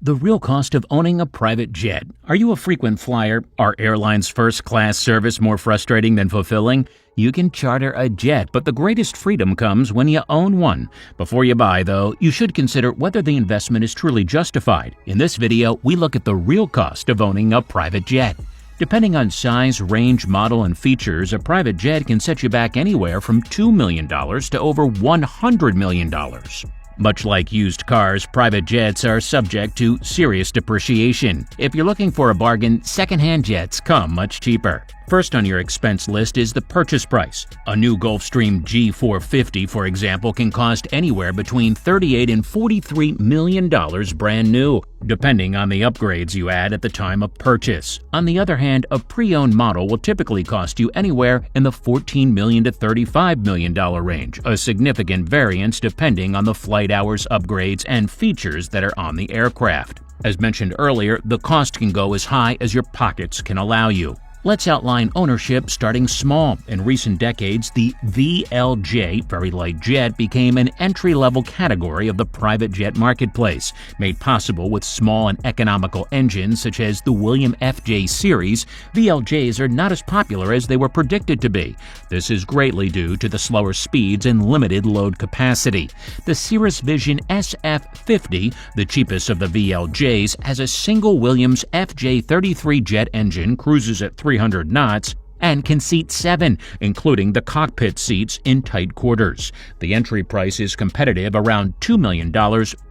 The real cost of owning a private jet. Are you a frequent flyer? Are airlines' first-class service more frustrating than fulfilling? You can charter a jet, but the greatest freedom comes when you own one. Before you buy, though, you should consider whether the investment is truly justified. In this video, we look at the real cost of owning a private jet. Depending on size, range, model, and features, a private jet can set you back anywhere from $2 million to over $100 million. Much like used cars, private jets are subject to serious depreciation. If you're looking for a bargain, second-hand jets come much cheaper. First on your expense list is the purchase price. A new Gulfstream G450, for example, can cost anywhere between $38 and $43 million brand new, depending on the upgrades you add at the time of purchase. On the other hand, a pre-owned model will typically cost you anywhere in the $14 million to $35 million range, a significant variance depending on the flight hours, upgrades, and features that are on the aircraft. As mentioned earlier, the cost can go as high as your pockets can allow you. Let's outline ownership starting small. In recent decades, the VLJ, very light jet, became an entry-level category of the private jet marketplace. Made possible with small and economical engines such as the William FJ series, VLJs are not as popular as they were predicted to be. This is greatly due to the slower speeds and limited load capacity. The Cirrus Vision SF50, the cheapest of the VLJs, has a single Williams FJ33 jet engine, cruises at 300 knots, and can seat 7, including the cockpit seats in tight quarters. The entry price is competitive, around $2 million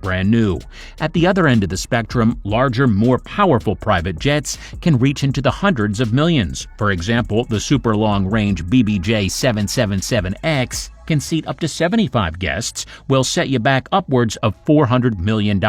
brand new. At the other end of the spectrum, larger, more powerful private jets can reach into the hundreds of millions. For example, the super long-range BBJ 777X can seat up to 75 guests, will set you back upwards of $400 million.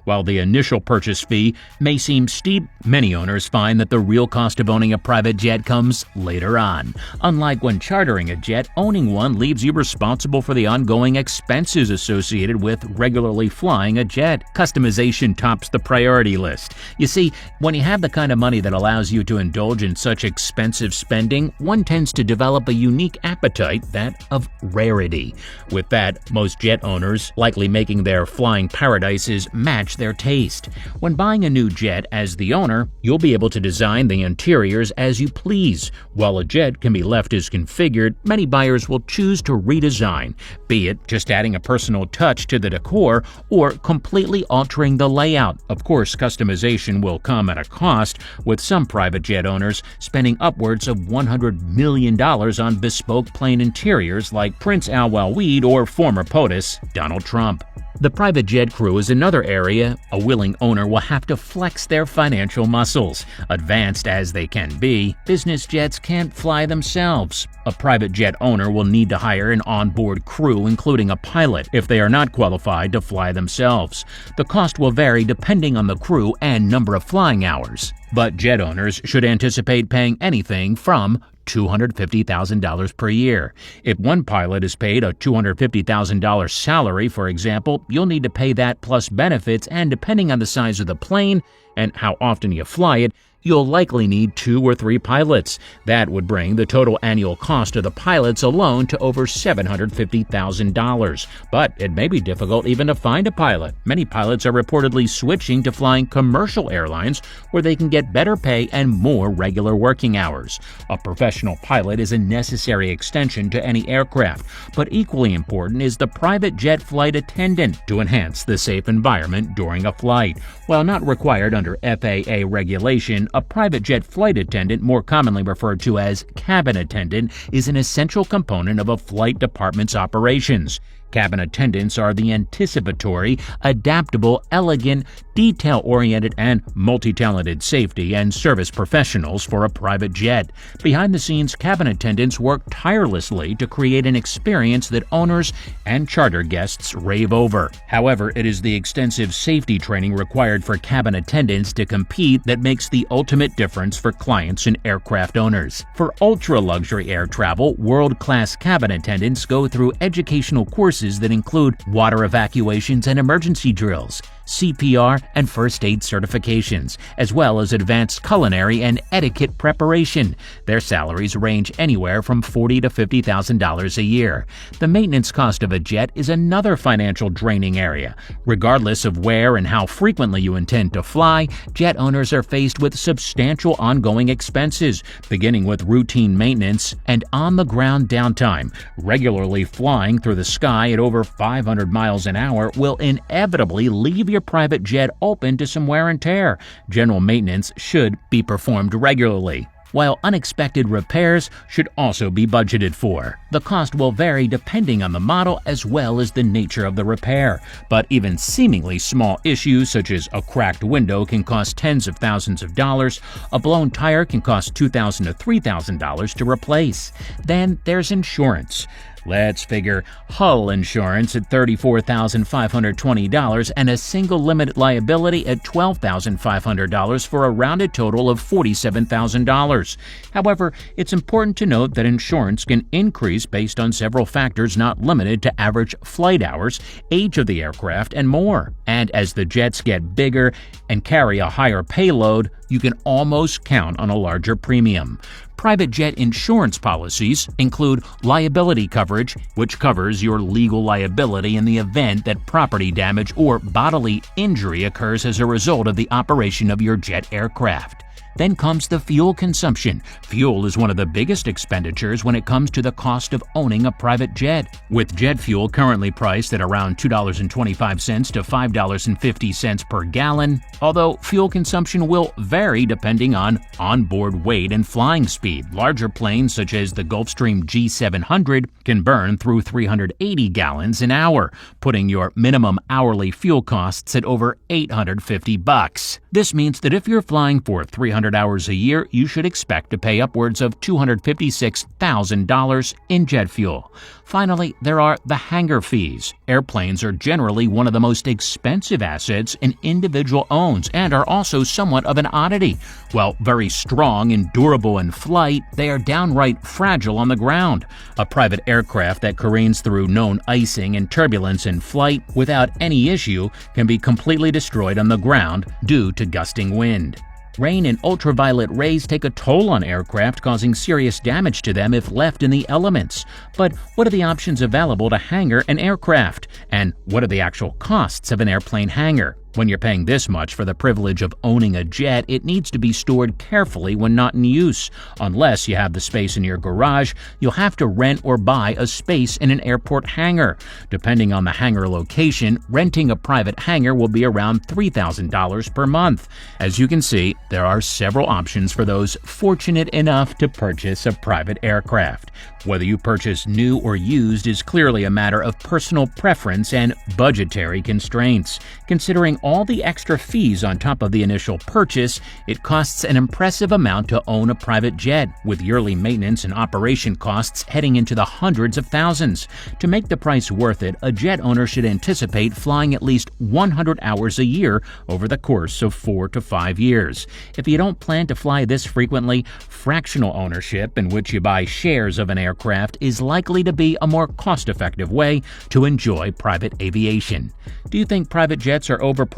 While the initial purchase fee may seem steep, many owners find that the real cost of owning a private jet comes later on. Unlike when chartering a jet, owning one leaves you responsible for the ongoing expenses associated with regularly flying a jet. Customization tops the priority list. You see, when you have the kind of money that allows you to indulge in such expensive spending, one tends to develop a unique appetite, that of rarity. With that, most jet owners likely making their flying paradises match their taste. When buying a new jet as the owner, you'll be able to design the interiors as you please. While a jet can be left as configured, many buyers will choose to redesign, be it just adding a personal touch to the decor or completely altering the layout. Of course, customization will come at a cost, with some private jet owners spending upwards of $100 million on bespoke plane interiors like Prince Al-Walid or former POTUS Donald Trump. The private jet crew is another area a willing owner will have to flex their financial muscles. Advanced as they can be, business jets can't fly themselves. A private jet owner will need to hire an onboard crew, including a pilot, if they are not qualified to fly themselves. The cost will vary depending on the crew and number of flying hours, but jet owners should anticipate paying anything from $250,000 per year. If one pilot is paid a $250,000 salary, for example, you'll need to pay that plus benefits, and depending on the size of the plane and how often you fly it, you'll likely need 2 or 3 pilots. That would bring the total annual cost of the pilots alone to over $750,000. But it may be difficult even to find a pilot. Many pilots are reportedly switching to flying commercial airlines where they can get better pay and more regular working hours. A professional pilot is a necessary extension to any aircraft, but equally important is the private jet flight attendant to enhance the safe environment during a flight. While not required under FAA regulation, a private jet flight attendant, more commonly referred to as cabin attendant, is an essential component of a flight department's operations. Cabin attendants are the anticipatory, adaptable, elegant, detail-oriented, and multi-talented safety and service professionals for a private jet. Behind the scenes, cabin attendants work tirelessly to create an experience that owners and charter guests rave over. However, it is the extensive safety training required for cabin attendants to compete that makes the ultimate difference for clients and aircraft owners. For ultra-luxury air travel, world-class cabin attendants go through educational courses that include water evacuations and emergency drills, CPR, and first aid certifications, as well as advanced culinary and etiquette preparation. Their salaries range anywhere from $40,000 to $50,000 a year. The maintenance cost of a jet is another financial draining area. Regardless of where and how frequently you intend to fly, jet owners are faced with substantial ongoing expenses, beginning with routine maintenance and on-the-ground downtime. Regularly flying through the sky at over 500 miles an hour will inevitably leave your private jet open to some wear and tear. General maintenance should be performed regularly, while unexpected repairs should also be budgeted for. The cost will vary depending on the model as well as the nature of the repair, but even seemingly small issues such as a cracked window can cost tens of thousands of dollars. A blown tire can cost $2,000 to $3,000 to replace. Then there's insurance. Let's figure hull insurance at $34,520 and a single limit liability at $12,500 for a rounded total of $47,000. However, it's important to note that insurance can increase based on several factors not limited to average flight hours, age of the aircraft, and more. And as the jets get bigger and carry a higher payload, you can almost count on a larger premium. Private jet insurance policies include liability coverage, which covers your legal liability in the event that property damage or bodily injury occurs as a result of the operation of your jet aircraft. Then comes the fuel consumption. Fuel is one of the biggest expenditures when it comes to the cost of owning a private jet. With jet fuel currently priced at around $2.25 to $5.50 per gallon, although fuel consumption will vary depending on onboard weight and flying speed. Larger planes such as the Gulfstream G450 can burn through 380 gallons an hour, putting your minimum hourly fuel costs at over $850. This means that if you're flying for 300 hours a year, you should expect to pay upwards of $256,000 in jet fuel. Finally, there are the hangar fees. Airplanes are generally one of the most expensive assets an individual owns and are also somewhat of an oddity. While very strong and durable in flight, they are downright fragile on the ground. A private aircraft that careens through known icing and turbulence in flight without any issue can be completely destroyed on the ground due to gusting wind. Rain and ultraviolet rays take a toll on aircraft, causing serious damage to them if left in the elements. But what are the options available to hangar an aircraft? And what are the actual costs of an airplane hangar? When you're paying this much for the privilege of owning a jet, it needs to be stored carefully when not in use. Unless you have the space in your garage, you'll have to rent or buy a space in an airport hangar. Depending on the hangar location, renting a private hangar will be around $3,000 per month. As you can see, there are several options for those fortunate enough to purchase a private aircraft. Whether you purchase new or used is clearly a matter of personal preference and budgetary constraints. Considering all the extra fees on top of the initial purchase, it costs an impressive amount to own a private jet, with yearly maintenance and operation costs heading into the hundreds of thousands. To make the price worth it, a jet owner should anticipate flying at least 100 hours a year over the course of 4 to 5 years. If you don't plan to fly this frequently, fractional ownership, in which you buy shares of an aircraft, is likely to be a more cost-effective way to enjoy private aviation. Do you think private jets are overpriced?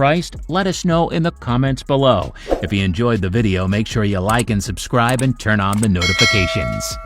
Let us know in the comments below. If you enjoyed the video, make sure you like and subscribe and turn on the notifications.